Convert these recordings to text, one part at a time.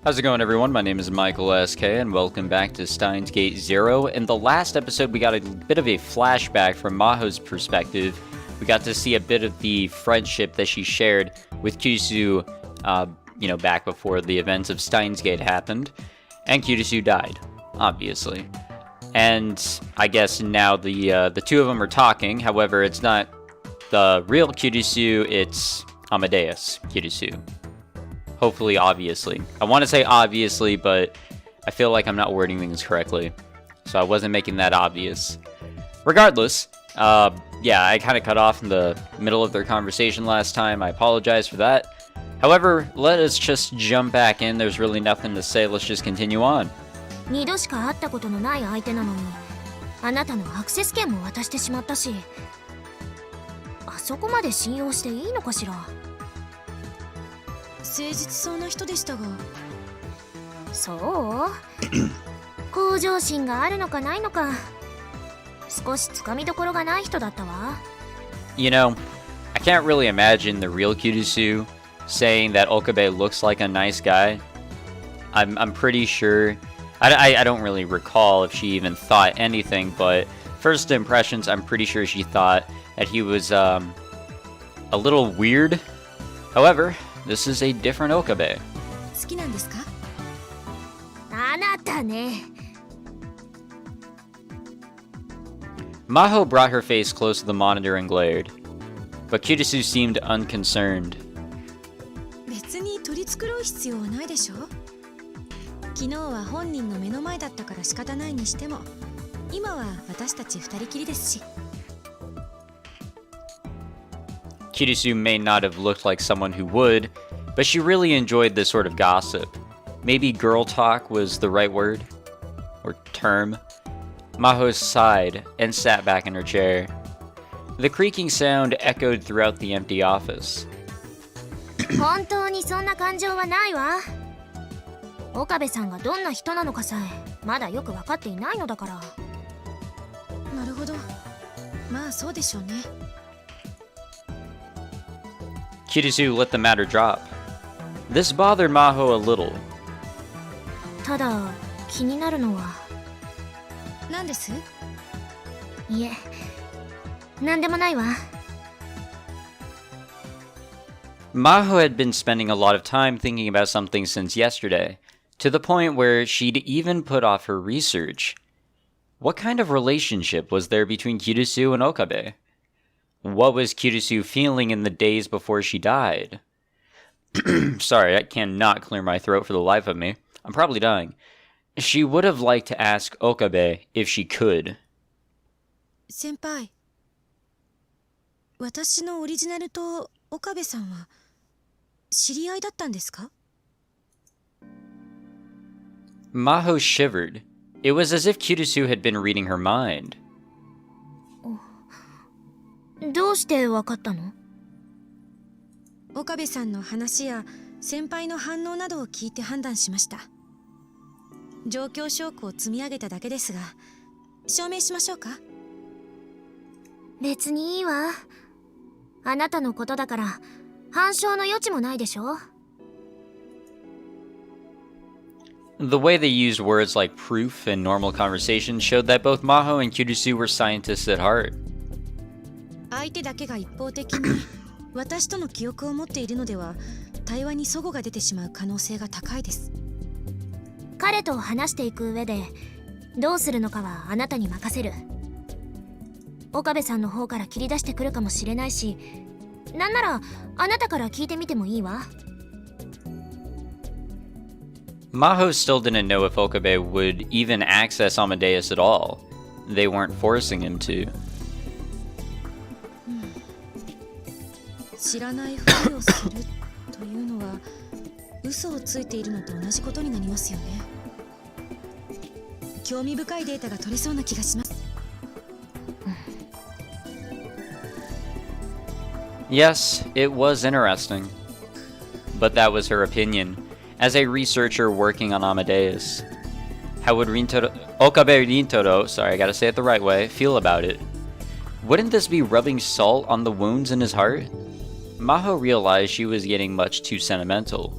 How's it going, everyone? My name is Michael SK, and welcome back to Steins Gate Zero. In the last episode, we got a bit of a flashback from Maho's perspective. We got to see a bit of the friendship that she shared with Kirisu, back before the events of Steins Gate happened. And Kirisu died, obviously. And I guess now the two of them are talking. However, it's not the real Kirisu, it's Amadeus Kirisu. Hopefully, obviously. I want to say obviously, but I feel like I'm not wording things correctly. So I wasn't making that obvious. Regardless, I kind of cut off in the middle of their conversation last time. I apologize for that. However, let us just jump back in. There's really nothing to say. Let's just continue on. 2度しか会ったことのない相手なのに、あなたのアクセス権も渡してしまったし、あそこまで信用していいのかしら。誠実そうな人でしたが。そう向上心があるのかないのか、少しつかみどころがない人だったわ。You know, I can't really imagine the real Kirisu saying that Okabe looks like a nice guy. I'm pretty sure. I don't really recall if she even thought anything, but first impressions, I'm pretty sure she thought that he was a little weird. However, this is a different Okabe. 好きなんですか？あなたね。Maho brought her face close to the monitor and glared, but Kirisu seemed unconcerned. 別に取り繕う必要はないでしょ。昨日は本人の目の前だったから仕方ないにしても、今は私たち二人きりですし。Kirisu may not have looked like someone who would, but she really enjoyed this sort of gossip. Maybe girl talk was the right word? Or term? Maho sighed and sat back in her chair. The creaking sound echoed throughout the empty office. 本当にそんな感情はないわ。岡部さんがどんな人なのかさえまだよく分かっていないのだから。なるほど。まあそうでしょうね。Kirisu let the matter drop. This bothered Maho a little. ただ気になるのは。何です？いえ、なんでもないわ。Maho had been spending a lot of time thinking about something since yesterday, to the point where she'd even put off her research. What kind of relationship was there between Kirisu and Okabe? What was Kirisu feeling in the days before she died? Sorry, I cannot clear my throat for the life of me. I'm probably dying. She would have liked to ask Okabe if she could. 先輩、私のオリジナルと岡部さんは知り合いだったんですか？ Maho shivered. It was as if Kirisu had been reading her mind. どうしてわかったの？岡部さんの話や先輩の反応などを聞いて判断しました。状況証拠を積み上げただけですが、証明しましょうか？別にいいわ。あなたのことだから反証の余地もないでしょ。The way they used words like proof in normal conversation showed that both Maho and Kirisu were scientists at heart. 相手だけが一方的に私との記憶を持っているのでは、対話に齟齬が出てしまう可能性が高いです。彼と話していく上でどうするのかはあなたに任せる。岡部さんの方から切り出してくるかもしれないし、なんならあなたから聞いてみてもいいわ。Maho still didn't know if Okabe would even access Amadeus at all. They weren't forcing him to. 知らないふりをするというのは嘘をついているのと同じことになりますよね。興味深いデータが取れそうな気がします。Yes, it was interesting. But that was her opinion, as a researcher working on Amadeus. How would Okabe Rintaro, sorry, I gotta say it the right way, feel about it? Wouldn't this be rubbing salt on the wounds in his heart? Maho realized she was getting much too sentimental.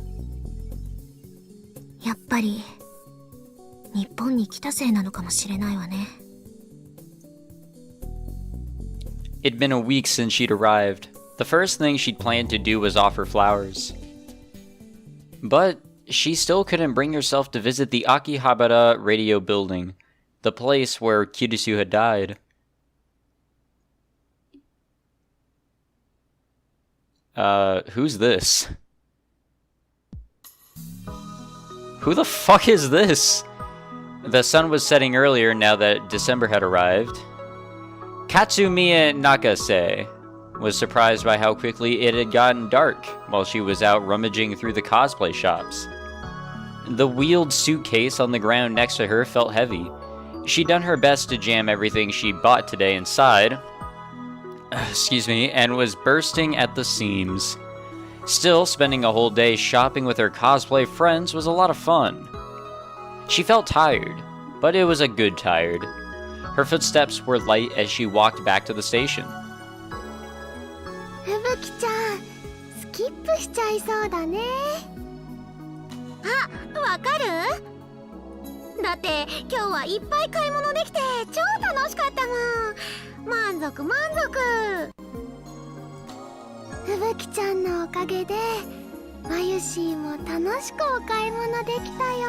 やっぱり日本に来たせいなのかもしれないわね。 It'd been a week since she'd arrived. The first thing she'd planned to do was offer flowers. But she still couldn't bring herself to visit the Akihabara radio building, the place where Kirisu had died. Who's this? Who the fuck is this? The sun was setting earlier now that December had arrived. Katsumiya Nakase was surprised by how quickly it had gotten dark while she was out rummaging through the cosplay shops. The wheeled suitcase on the ground next to her felt heavy. She'd done her best to jam everything she bought today inside, and was bursting at the seams. Still, spending a whole day shopping with her cosplay friends was a lot of fun. She felt tired, but it was a good tired. Her footsteps were light as she walked back to the station. ふぶきちゃん、スキップしちゃいそうだね。あ、わかる？だって今日はいっぱい買い物できて超楽しかったもん。満足満足。ふぶきちゃんのおかげでまゆしーも楽しくお買い物できたよ。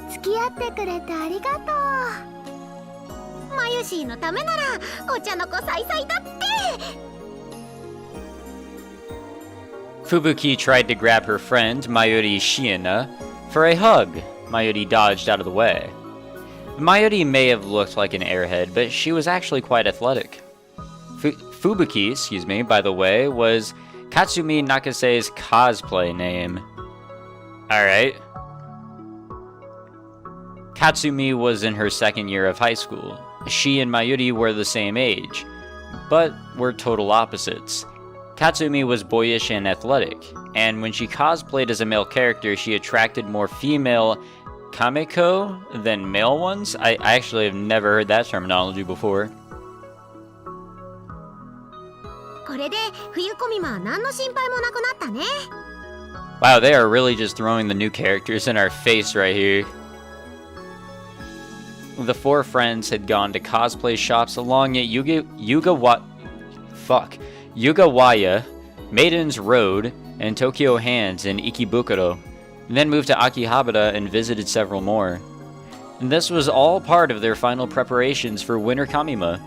付き合ってくれてありがとう。まゆしーのためならお茶の子さいさいだって。 Fubuki tried to grab her friend, Mayuri Shiina, for a hug. Mayuri dodged out of the way. Mayuri may have looked like an airhead, but she was actually quite athletic. Fubuki, by the way, was Katsumi Nakase's cosplay name. Alright. Katsumi was in her second year of high school. She and Mayuri were the same age, but were total opposites. Katsumi was boyish and athletic, and when she cosplayed as a male character, she attracted more female kameko than male ones. I actually have never heard that terminology before. これで冬コミは何の心配もなくなったね。 Wow, they are really just throwing the new characters in our face right here. The four friends had gone to cosplay shops along at Yugawaya, Maiden's Road, and Tokyo Hands in Ikebukuro, and then moved to Akihabara and visited several more. And this was all part of their final preparations for Winter Kamima.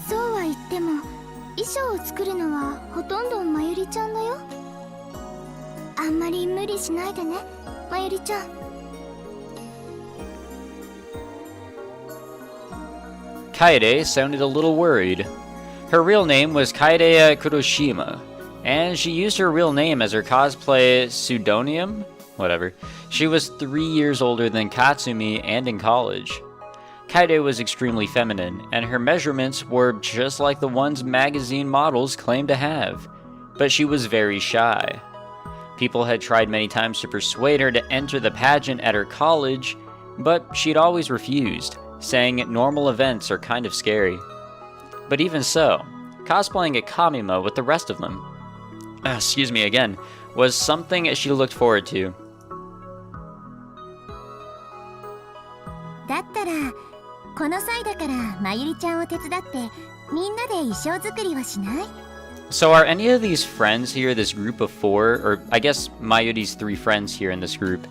そうは言っても衣装を作るのはほとんどまゆりちゃんだよ。あんまり無理しないでね、まゆりちゃん。 Kaede sounded a little worried. Her real name was Kaede Kuroshima, and she used her real name as her cosplay pseudonym? Whatever. She was 3 years older than Katsumi and in college. Kaede was extremely feminine, and her measurements were just like the ones magazine models claimed to have. But she was very shy. People had tried many times to persuade her to enter the pageant at her college, but she'd always refused, saying normal events are kind of scary. But even so, cosplaying at Kamima with the rest of them, was something she looked forward to. だったらこの際だからまゆりちゃんを手伝ってみんなで衣装作りはしない？ So are any of these friends here, this group of four, or I guess Mayuri's 3 friends here in this group,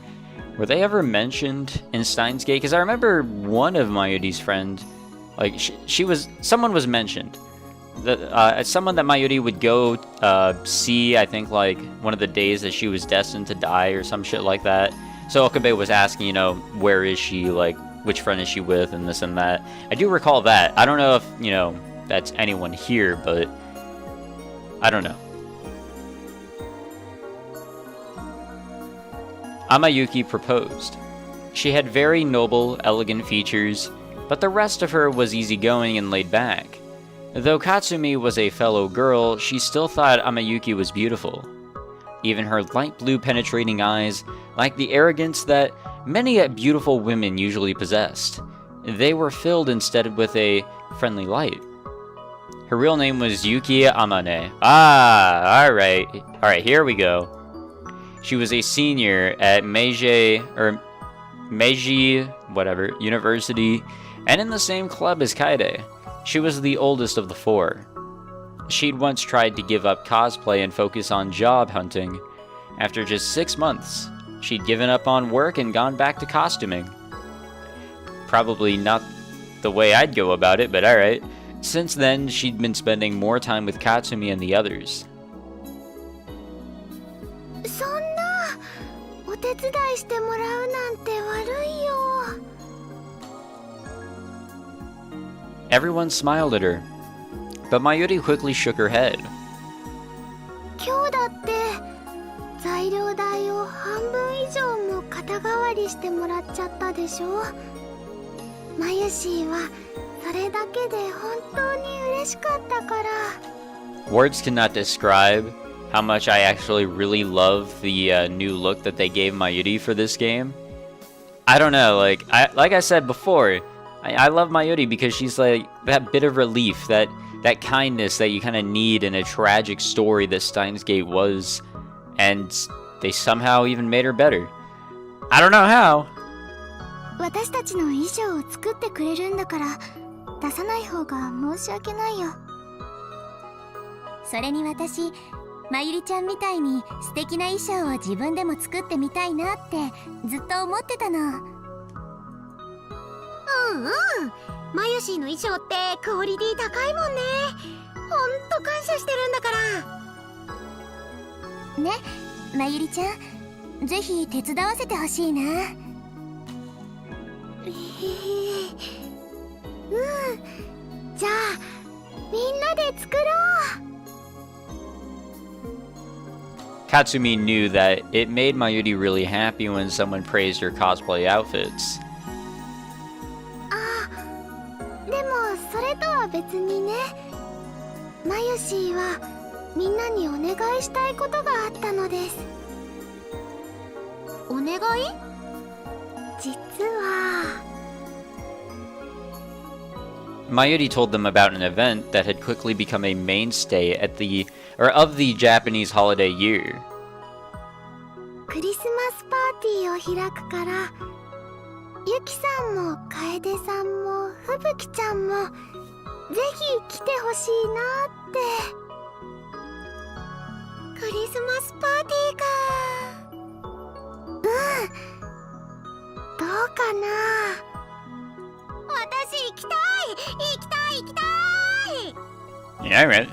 were they ever mentioned in Steins Gate? Because I remember one of Mayuri's friends, like someone was mentioned. Someone that Mayuri would go see, I think, like one of the days that she was destined to die or some shit like that. So Okabe was asking, you know, where is she, like, which friend is she with, and this and that. I do recall that. I don't know if, you know, that's anyone here, but I don't know. Amayuki proposed. She had very noble, elegant features, but the rest of her was easygoing and laid back. Though Katsumi was a fellow girl, she still thought Amayuki was beautiful. Even her light blue penetrating eyes lacked the arrogance that many beautiful women usually possessed. They were filled instead with a friendly light. Her real name was Yuki Amane. Ah, alright, here we go. She was a senior at Meiji, whatever, University, and in the same club as Kaede. She was the oldest of the four. She'd once tried to give up cosplay and focus on job hunting. After just 6 months, she'd given up on work and gone back to costuming. Probably not the way I'd go about it, but alright. Since then, she'd been spending more time with Katsumi and the others. そんなお手伝いしてもらうなんて悪いよ。 Everyone smiled at her, but Mayuri quickly shook her head. 今日だって材料代を半分以上も肩代わりしてもらっちゃったでしょ。マユシーはそれだけで本当に嬉しかったから。 Words cannot describe how much I actually really love the new look that they gave Mayuri for this game. I don't know, like I said before, I love Mayuri because she's like that bit of relief, that kindness that you kind of need in a tragic story that Steins Gate was, and they somehow even made her better. I don't know how. 私たちの衣装を作ってくれるんだから出さない方が申し訳ないよ。それに私、まゆりちゃんみたいに素敵な衣装を自分でも作ってみたいなってずっと思ってたの。うんうん、まゆしーの衣装ってクオリティ高いもんね。ほんと感謝してるんだからね。まゆりちゃん、ぜひ手伝わせてほしいな。うん、じゃあみんなで作ろう。 Katsumi knew that it made Mayuri really happy when someone praised her cosplay outfits. あ、でもそれとは別にね、まゆしーはみんなにお願いしたいことがあったのです。お願い？実は Mayuri told them about an event that had quickly become a mainstay of the Japanese holiday year. クリスマスパーティーを開くから、ゆきさんも楓さんもふぶきちゃんもぜひ来てほしいなって。クリスマスパーティーか。うん、どうかな。私行きたい行きたい。 Yeah, right.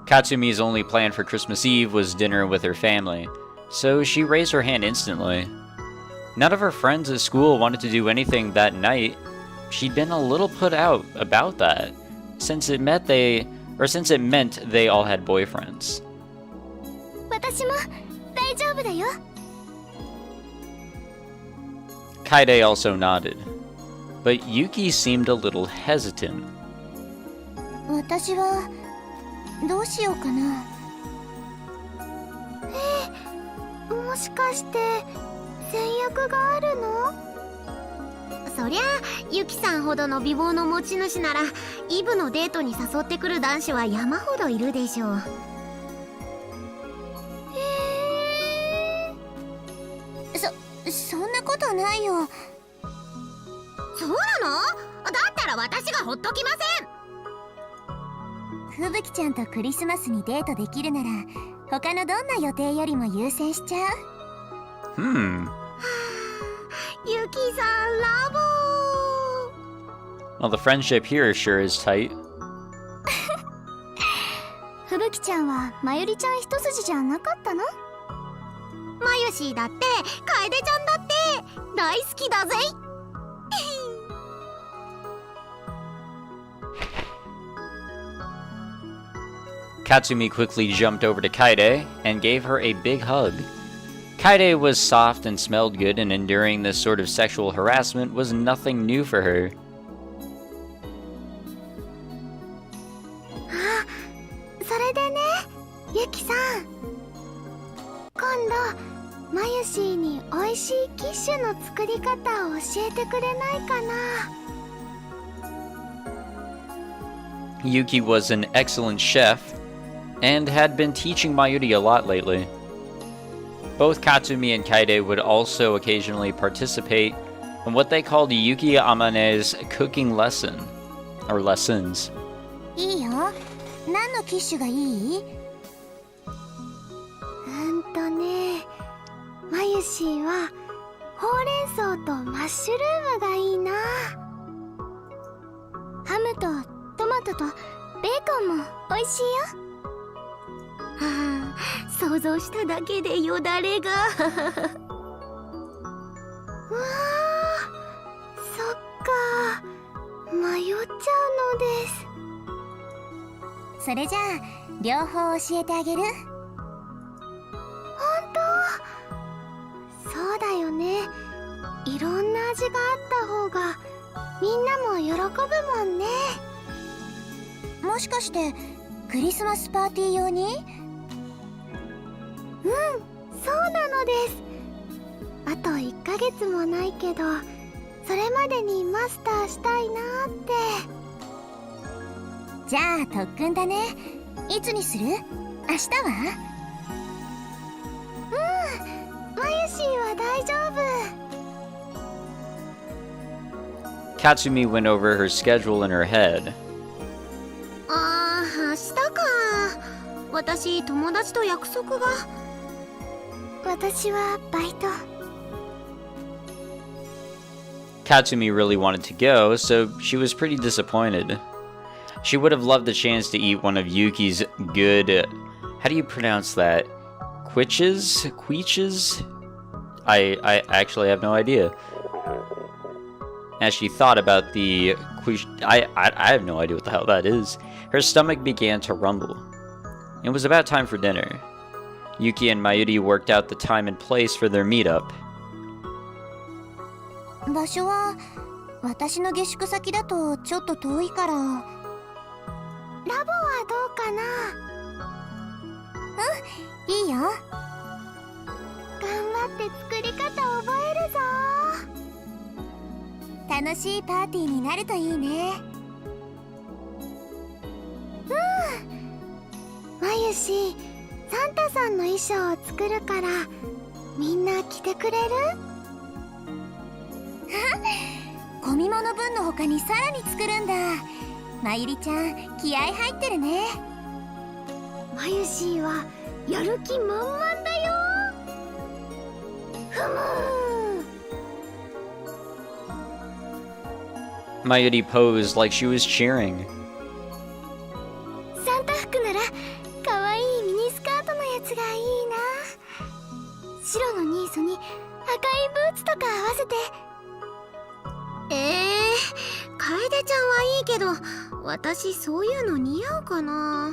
Katsumi's only plan for Christmas Eve was dinner with her family, so she raised her hand instantly. None of her friends at school wanted to do anything that night. She'd been a little put out about that, since it meant they all had boyfriends. 私も大丈夫だよ。 Kaede also nodded, but Yuki seemed a little hesitant. 私はどうしようかな。もしかして戦略があるの？そりゃゆきさんほどの美貌の持ち主ならイブのデートに誘ってくる男子は山ほどいるでしょう。そんなことないよ。そうなの？だったら私がほっときません。ふぶきちゃんとクリスマスにデートできるなら他のどんな予定よりも優先しちゃう。ゆきさんラブ。 Well, the friendship here sure is tight. ふぶきちゃんはまゆりちゃん一筋じゃなかったの？まゆしーだって楓ちゃんだって大好きだぜ。Katsumi quickly jumped over to Kaede and gave her a big hug. Kaede was soft and smelled good, and enduring this sort of sexual harassment was nothing new for her. あ、それでね、ゆきさん。今度まゆしーにおいしいキッシュの作り方を教えてくれないかな。 Yuki was an excellent chef, and had been teaching Mayuri a lot lately. Both Katsumi and Kaede would also occasionally participate in what they called Yuki Amane's cooking lesson, or lessons. いいよ。何のキッシュがいい？マユシーはほうれん草とマッシュルームがいいな。ハムとトマトとベーコンも美味しいよ。はあ、想像しただけでよだれが。うわあ、そっか、迷っちゃうのです。それじゃあ両方教えてあげる。本当？そうだよね。いろんな味があった方がみんなも喜ぶもんね。もしかしてクリスマスパーティー用に？うん、そうなのです。あと1ヶ月もないけど、それまでにマスターしたいなって。じゃあ特訓だね。いつにする？明日は？マユシーは大丈夫。Katsumi went over her schedule in her head. ああ、明日か。私、友達と約束が。私はバイト。Katsumi really wanted to go, so she was pretty disappointed. She would have loved the chance to eat one of Yuki's good... how do you pronounce that? Quiches? Quiches? I actually have no idea. As she thought about the quiche... I have no idea what the hell that is. Her stomach began to rumble. It was about time for dinner. Yuki and Mayuri worked out the time and place for their meetup. 場所は私の下宿先だとちょっと遠いから。ラボはどうかな？うん、いいよ。頑張って作り方覚えるぞ。楽しいパーティーになるといいね。マユシ、サンタさんの衣装を作るからみんな着てくれる？込み物分の他にさらに作るんだ。まゆりちゃん、気合入ってるね。まゆしーはやる気満々だよ。ふむ。Mayuri posed like she was cheering. サンタ服ならかわいいミニスカートのやつがいいな。白のニーソに赤いブーツとか合わせて。楓ちゃんはいいけど、私そういうの似合うかな。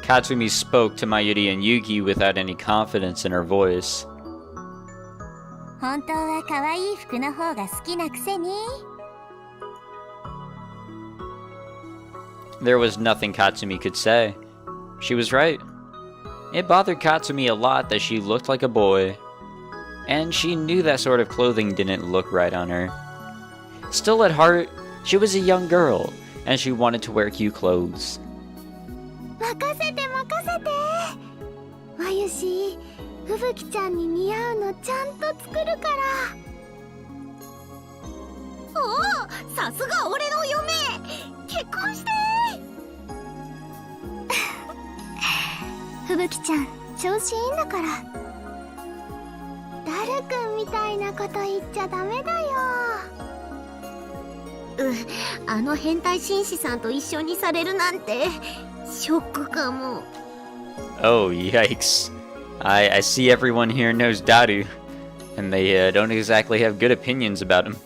Katsumi spoke to Mayuri and Yuki without any confidence in her voice. 本当は可愛い服の方が好きなくせに。There was nothing Katsumi could say. She was right. It bothered Katsumi a lot that she looked like a boy. And she knew that sort of clothing didn't look right on her. Still at heart, she was a young girl, and she wanted to wear cute clothes. 任せて任せて。まゆし、ふぶきちゃんに似合うのちゃんと作るから。おお、さすが俺の嫁。結婚して。ふぶきちゃん、調子いいんだから。ダルくんみたいなこと言っちゃダメだよ。あの変態紳士さんと一緒にされるなんてショックかも。Oh, yikes. I see everyone here knows Daru, and they don't exactly have good opinions about him.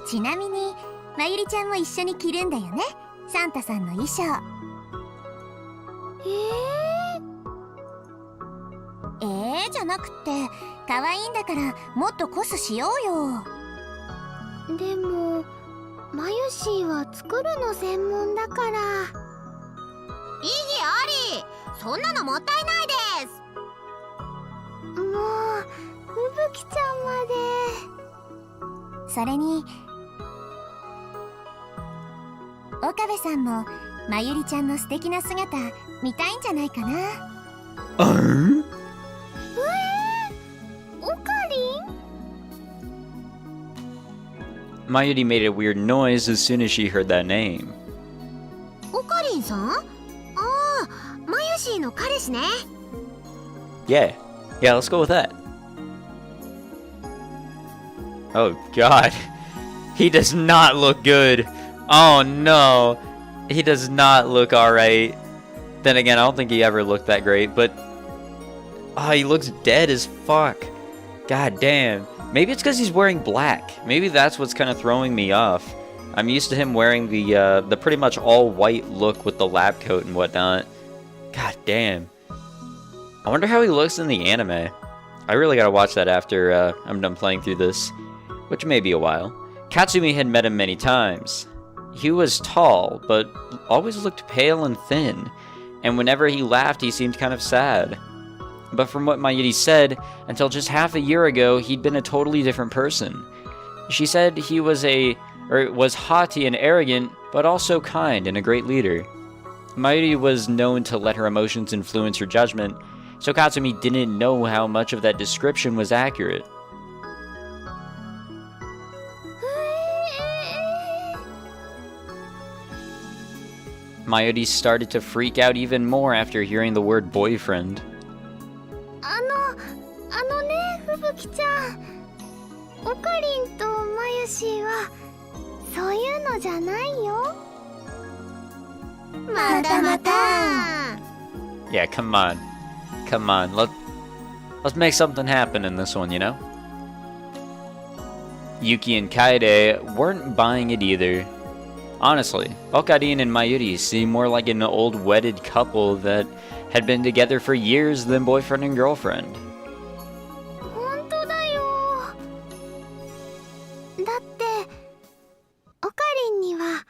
ちなみに、まゆりちゃんも一緒に着るんだよね、サンタさんの衣装。じゃなくて、可愛いんだからもっとコスしようよ。でも、まゆしーは作るの専門だから。意義あり。そんなのもったいないです。もう、ふぶきちゃんまで。それに、岡部さんもまゆりちゃんの素敵な姿見たいんじゃないかな。オカリン Mayuri made a weird noise as soon as she heard that name. オカリンさん、ああ、マユシーの彼氏ね。Yeah, let's go with that. Oh god, he does not look good. Oh no, he does not look alright. Then again, I don't think he ever looked that great, but he looks dead as fuck. God damn. Maybe it's because he's wearing black. Maybe that's what's kind of throwing me off. I'm used to him wearing the pretty much all white look with the lab coat and whatnot. God damn. I wonder how he looks in the anime. I really gotta watch that after I'm done playing through this, which may be a while. Katsumi had met him many times. He was tall, but always looked pale and thin, and whenever he laughed, he seemed kind of sad. But from what Mayuri said, until just half a year ago, he'd been a totally different person. She said he was haughty and arrogant, but also kind and a great leader. Mayuri was known to let her emotions influence her judgment, so Katsumi didn't know how much of that description was accurate. Mayuri started to freak out even more after hearing the word boyfriend. あのね、ふぶきちゃん。オカリンとマユシーはそういうのじゃないよ。またまた。Yeah, come on. Let's make something happen in this one, you know? Yuki and Kaede weren't buying it either. Honestly, Okarin and Mayuri seem more like an old wedded couple that had been together for years than boyfriend and girlfriend. 本当だよ。だってオカリンには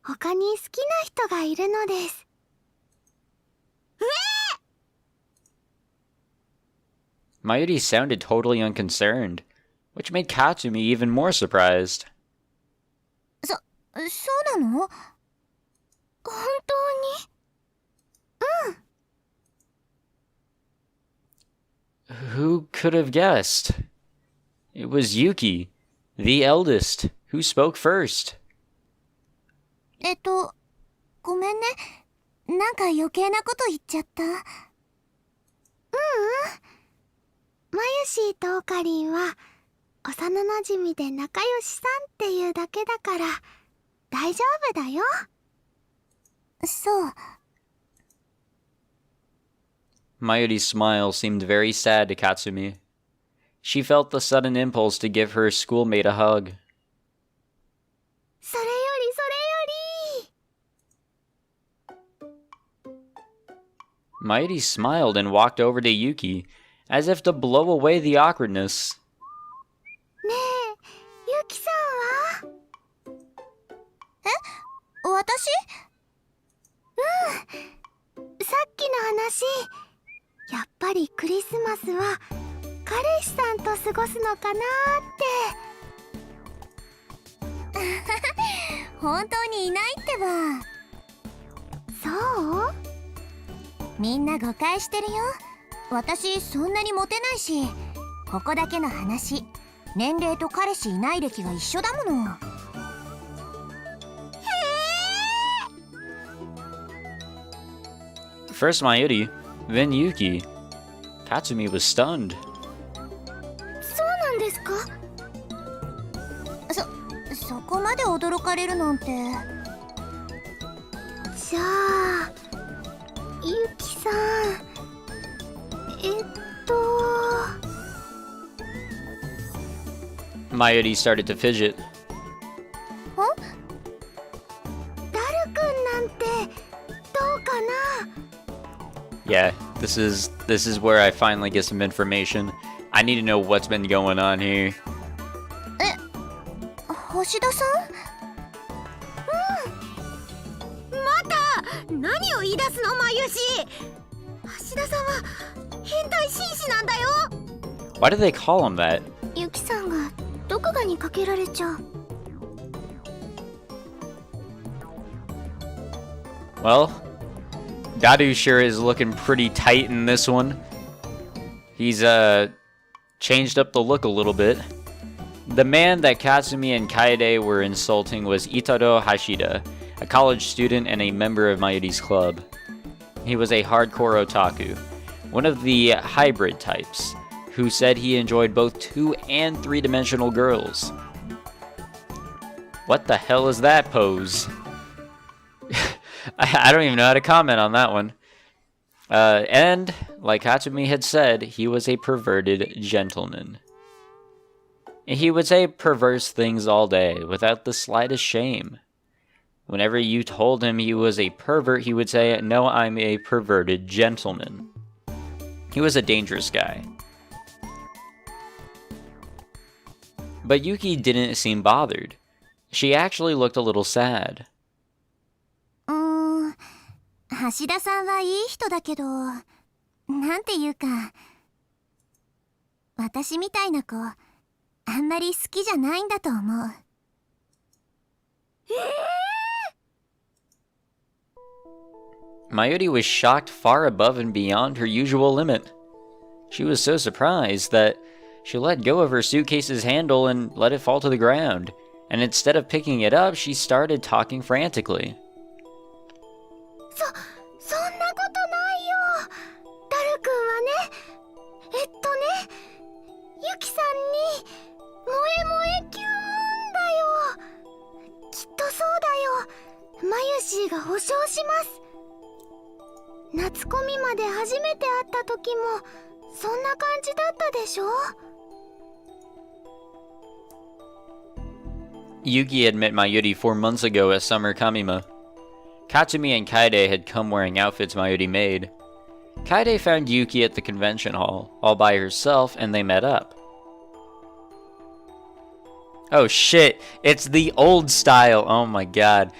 他に好きな人がいるのです。Mayuri sounded totally unconcerned, which made Katsumi even more surprised. そうなの？本当に？Who could have guessed? It was Yuki, the eldest, who spoke first. ごめんね。なんか余計なこと言っちゃった。マユシーとオカリンは幼なじみで仲良しさんっていうだけだから大丈夫だよ。そう。Mayuri's smile seemed very sad to Katsumi. She felt the sudden impulse to give her schoolmate a hug. それより。Mayuri smiled and walked over to Yuki, as if to blow away the awkwardness. ねえ、ユキさんは？私？さっきの話、やっぱりクリスマスは彼氏さんと過ごすのかなって。本当にいないってば。そう？みんな誤解してるよ。私そんなにモテないし、ここだけの話、年齢と彼氏いない歴が一緒だもの。First Mayuri, then Yuki. Katsumi was stunned. そうなんですか？そこまで驚かれるなんて。じゃあ、ユキさん、Mayuri started to fidget. ダルくんなんてどうかな？ Yeah, this is where I finally get some information. I need to know what's been going on here. 星田さん？また何を言い出すの、マユシ。橋田さんは変態紳士なんだよ。 Why do they call him that? ユキさんが毒牙にかけられちゃう。Well, Dadu sure is looking pretty tight in this one. He's changed up the look a little bit. The man that Katsumi and Kaede were insulting was Itaro Hashida, a college student and a member of Mayuri's club. He was a hardcore otaku, one of the hybrid types, who said he enjoyed both 2- and 3-dimensional girls. What the hell is that pose? I don't even know how to comment on that one. And, like Katsumi had said, he was a perverted gentleman. He would say perverse things all day, without the slightest shame. Whenever you told him he was a pervert, he would say, "No, I'm a perverted gentleman." He was a dangerous guy. But Yuki didn't seem bothered. She actually looked a little sad. 橋田さんはいい人だけど、なんていうか、私みたいな子、あんまり好きじゃないんだと思う。Mayuri was shocked far above and beyond her usual limit. She was so surprised that she let go of her suitcase's handle and let it fall to the ground, and instead of picking it up, she started talking frantically. そんなことないよ。ダルくんはね、ユキさんに萌え萌えキューンだよ。きっとそうだよ。マユシーが保証します。夏コミまで初めて会った時もそんな感じだったでしょ。Yuki had met Mayuri 4 months ago at Summer Kamima. Katsumi and Kaede had come wearing outfits Mayuri made. Kaede found Yuki at the convention hall, all by herself, and they met up. Oh shit, it's the old style, oh my god.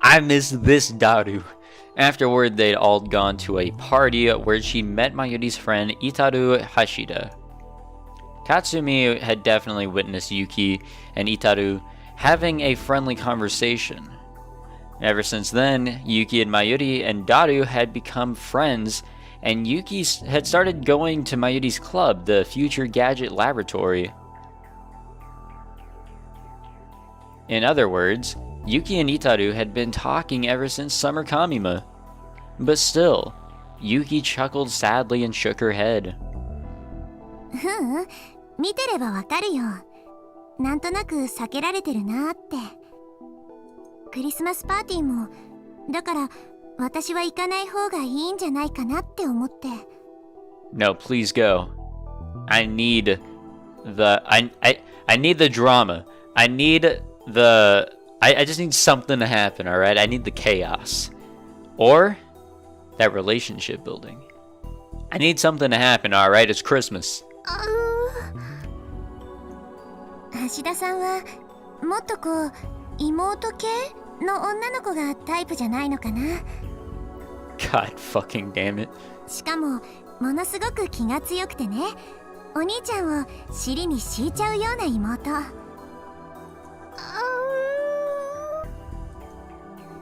I miss this Daru. Afterward, they'd all gone to a party where she met Mayuri's friend Itaru Hashida. Katsumi had definitely witnessed Yuki and Itaru having a friendly conversation. Ever since then, Yuki and Mayuri and Daru had become friends, and Yuki had started going to Mayuri's club, the Future Gadget Laboratory. In other words, Yuki and Itaru had been talking ever since Summer Kamima. But still, Yuki chuckled sadly and shook her head. 見てればわかるよ。なんとなく避けられてるなって。クリスマスパーティーも、だから私は行かない方がいいんじゃないかなって思って。No, please go. I need the drama. I just need something to happen, alright? I need the chaos. Or that relationship building. I need something to happen, alright? It's Christmas. 橋田さんはもっとこう妹系の女の子がタイプじゃないのかな。 God fucking damn it. しかもものすごく気が強くてね、お兄ちゃんを尻に敷いちゃうような妹。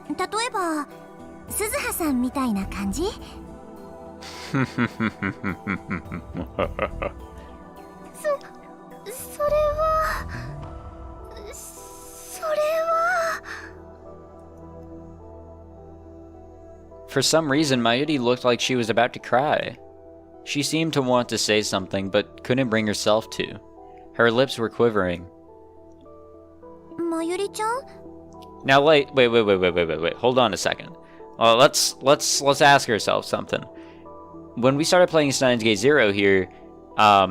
例えば鈴葉さんみたいな感じ。それは For some reason, Mayuri looked like she was about to cry. She seemed to want to say something, but couldn't bring herself to. Her lips were quivering. まゆりちゃん? Now wait. Hold on a second. Let's ask ourselves something. When we started playing Steins Gate Zero here, I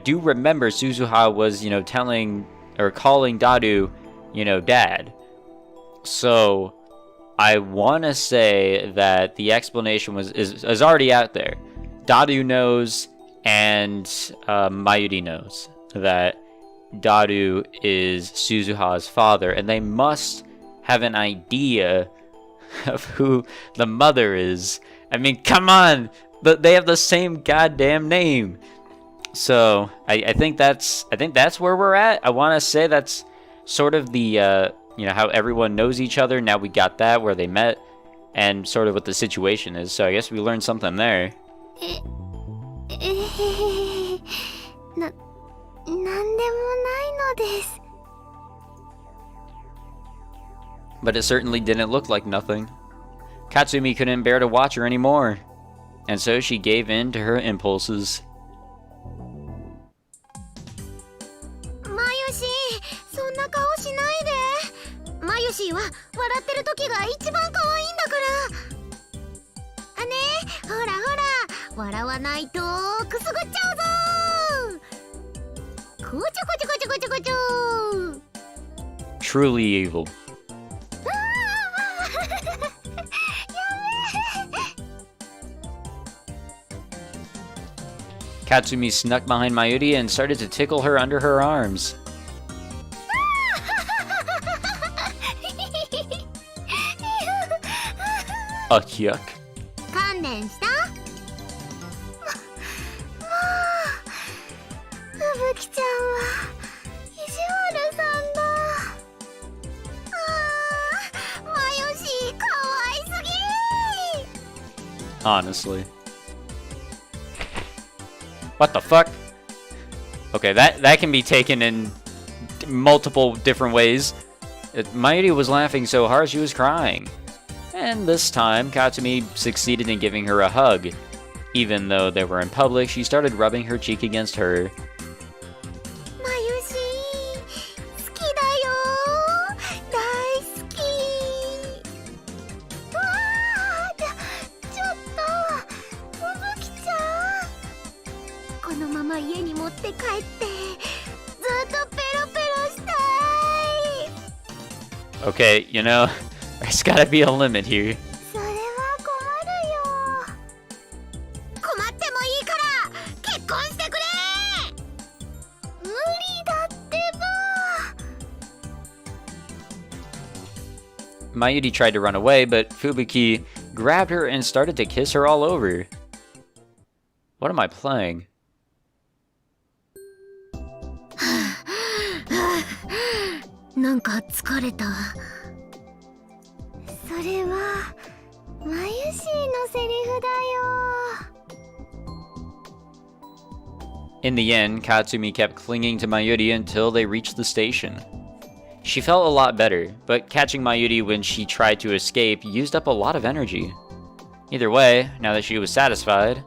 do remember Suzuha was, telling or calling Dadu, dad. So I want to say that the explanation is already out there. Dadu knows, and Mayuri knows that Dadu is Suzuha's father, and they must have an idea of who the mother is. I mean, come on! They have the same goddamn name. So I think that's where we're at. I want to say that's sort of the you know, how everyone knows each other. Now we got that, where they met, and sort of what the situation is. So I guess we learned something there. なんでもないのです。 But it certainly didn't look like nothing. Katsumi couldn't bear to watch her anymore, and so she gave in to her impulses. マユシ、そんな顔しないで。マユシは笑ってる時が一番可愛いんだから。ねえ、ほらほら、笑わないとくすぐっちゃうぞ。こちょこちょこちょこちょこちょ。 Truly evil. Katsumi snuck behind Mayuri and started to tickle her under her arms. Yuck. 観念した？ふぶきちゃんは意地悪さんだ。マヨシかわいすぎ。 Honestly. What the fuck? Okay, that can be taken in multiple different ways. Mayuri was laughing so hard she was crying. And this time, Katsumi succeeded in giving her a hug. Even though they were in public, she started rubbing her cheek against her. マユシ、好きだよ。大好き。わあ、ちょっと、ふぶきちゃん。このまま家に持って帰って、ずっとペロペロしたい。 Okay, you know, there's gotta be a limit here. それは困るよ。困ってもいいから結婚してくれ。無理だってば。 Mayuri tried to run away, but Fubuki grabbed her and started to kiss her all over. What am I playing? なんか疲れた。それはマユシーのセリフだよ。 In the end, Katsumi kept clinging to Mayuri until they reached the station. She felt a lot better, but catching Mayuri when she tried to escape used up a lot of energy. Either way, now that she was satisfied...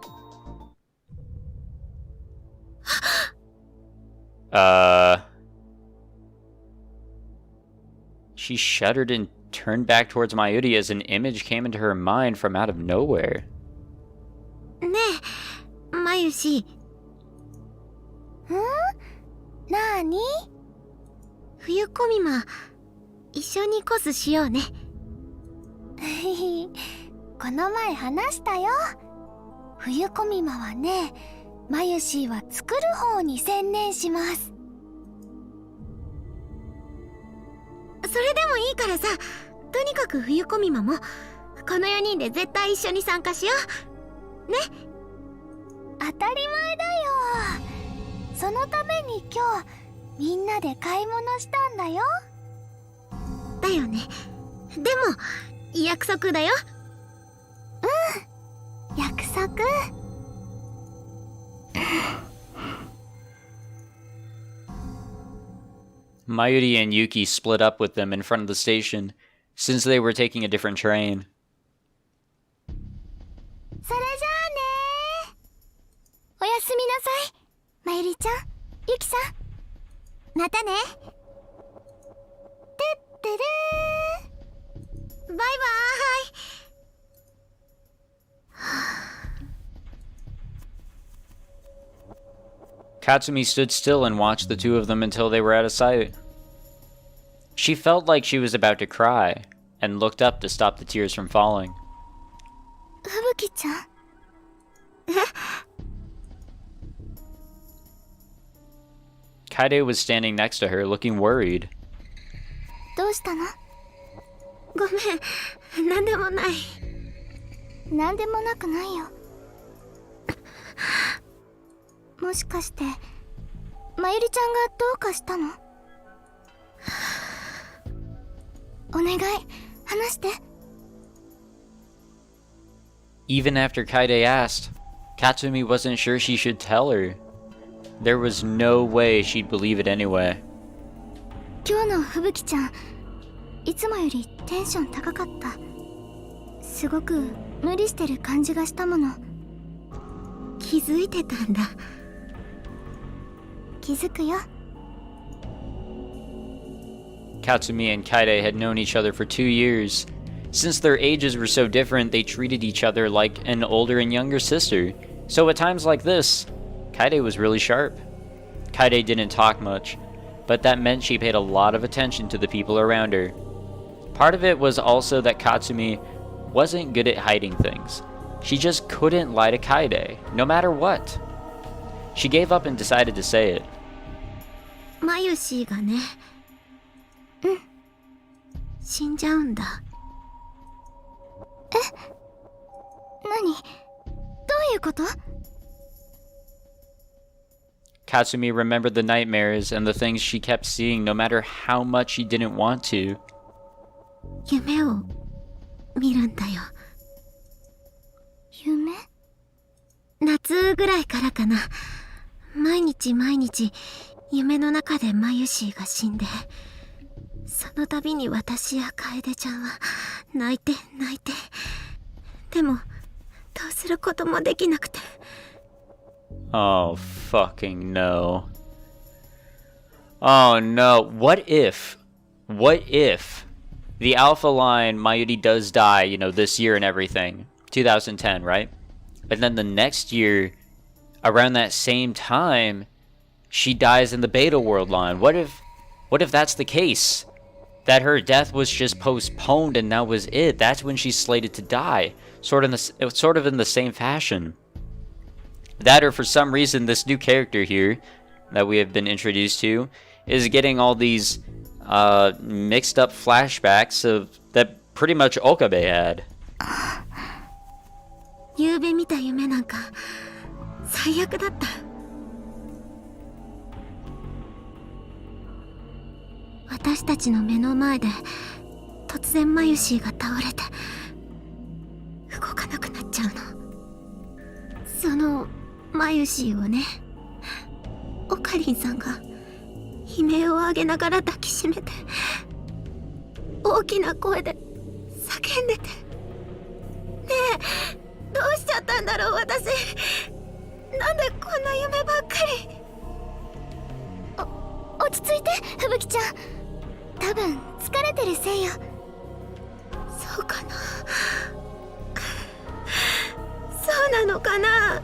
She shuddered and turned back towards Mayuri as an image came into her mind from out of nowhere. ねえ、マユシ。ん？なーに？冬コミマ、一緒にコスしようね。この前話したよ。冬コミマはね、マユシーは作る方に専念します。それでもいいからさ、とにかく冬コミマもこの4人で絶対一緒に参加しようね。当たり前だよ。そのために今日みんなで買い物したんだよ。だよね。でも約束だよ。うん、約束。Mayuri and Yuki split up with them in front of the station, since they were taking a different train. それじゃあね。おやすみなさい、まゆりちゃん、ゆきさん。またね。てってれー。バイバーイ。Katsumi stood still and watched the two of them until they were out of sight. She felt like she was about to cry, and looked up to stop the tears from falling. ふぶきちゃん。Kaide was standing next to her, looking worried. どうしたの？ごめん、なんでもない。なんでもなくないよ。もしかしてまゆりちゃんがどうかしたの？お願い話して。 Even after Kaide asked, Katsumi wasn't sure she should tell her. There was no way she'd believe it anyway. 今日の吹雪ちゃん、いつもよりテンション高かった。すごく無理してる感じがしたもの。気づいてたんだ。気づくよ。 Katsumi and Kaide had known each other for 2 years. Since their ages were so different, they treated each other like an older and younger sister. So at times like this, Kaide was really sharp. Kaide didn't talk much, but that meant she paid a lot of attention to the people around her. Part of it was also that Katsumi wasn't good at hiding things. She just couldn't lie to Kaide, no matter what. She gave up and decided to say it. マユシーがね、死んじゃうんだ。え？何？どういうこと？ Katsumi remembered the nightmares and the things she kept seeing no matter how much she didn't want to. 夢を見るんだよ。夢？夏ぐらいからかな。毎日夢の中でマユシーが死んで、その度に私や楓ちゃんは泣いて。でもどうすることもできなくて。 Oh, fucking no. Oh no. What if the Alpha line Mayuri does die, you know, this year and everything? 2010, right? But then the next year, around that same time, she dies in the Beta World line. What if that's the case? That her death was just postponed and that was it. That's when she's slated to die. Sort of in the same fashion. That, or for some reason, this new character here that we have been introduced to is getting all these mixed up flashbacks of that pretty much Okabe had. 夕べ見た夢なんか最悪だった。私たちの目の前で突然マユシーが倒れて動かなくなっちゃうの。そのマユシーをね、オカリンさんが悲鳴を上げながら抱きしめて大きな声で叫んでて、ねえどうしちゃったんだろう私。なんでこんな夢ばっかり。落ち着いて吹雪ちゃん。多分疲れてるせいよ。そうかな。そうなのかな。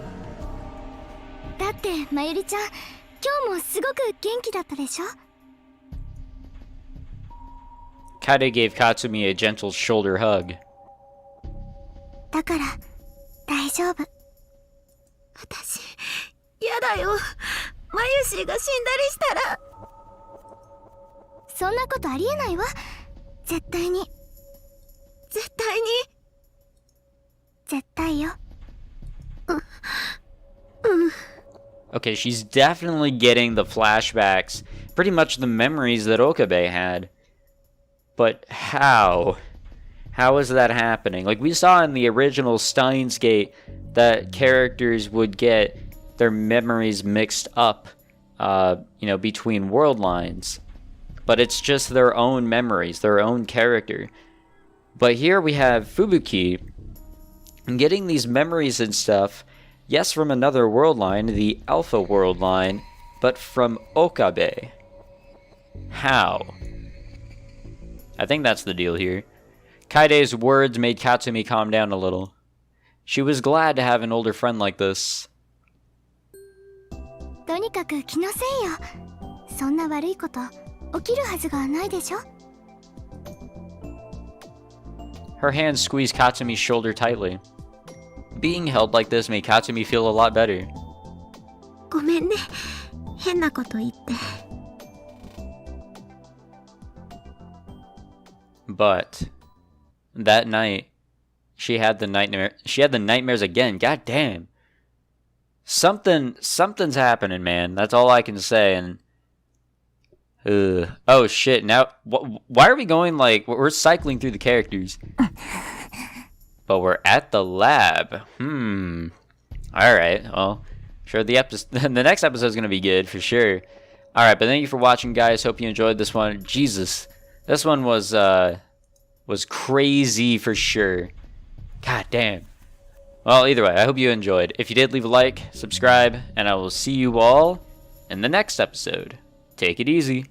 だってまゆりちゃん、今日もすごく元気だったでしょ。 Kaide gave Katsumi a gentle shoulder hug. だから大丈夫。私やだよ、マユシーが死んだりしたら。そんなことありえないわ。絶対に絶対よ。Okay, she's definitely getting the flashbacks, pretty much the memories that Okabe had. But how? How is that happening? Like we saw in the original Steins Gate that characters would get their memories mixed up, you know, between world lines. But it's just their own memories, their own character. But here we have Fubuki getting these memories and stuff, yes, from another world line, the Alpha world line, but from Okabe. How? I think that's the deal here. Kaide's words made Katsumi calm down a little. She was glad to have an older friend like this. とにかく気のせいよ。そんな悪いこと起きるはずがないでしょ。 Her hand squeezed Katsumi's shoulder tightly. Being held like this made Katsumi feel a lot better. ごめんね、変なこと言って。 But that night, she had the nightmares again. God damn. Something's happening, man. That's all I can say. And Oh shit, now why are we going like we're cycling through the characters? But we're at the lab. Alright, well, sure the next episode is gonna be good for sure. Alright, but thank you for watching, guys. Hope you enjoyed this one. Jesus. This one was crazy for sure. God damn. Well, either way, I hope you enjoyed. If you did, leave a like, subscribe, and I will see you all in the next episode. Take it easy.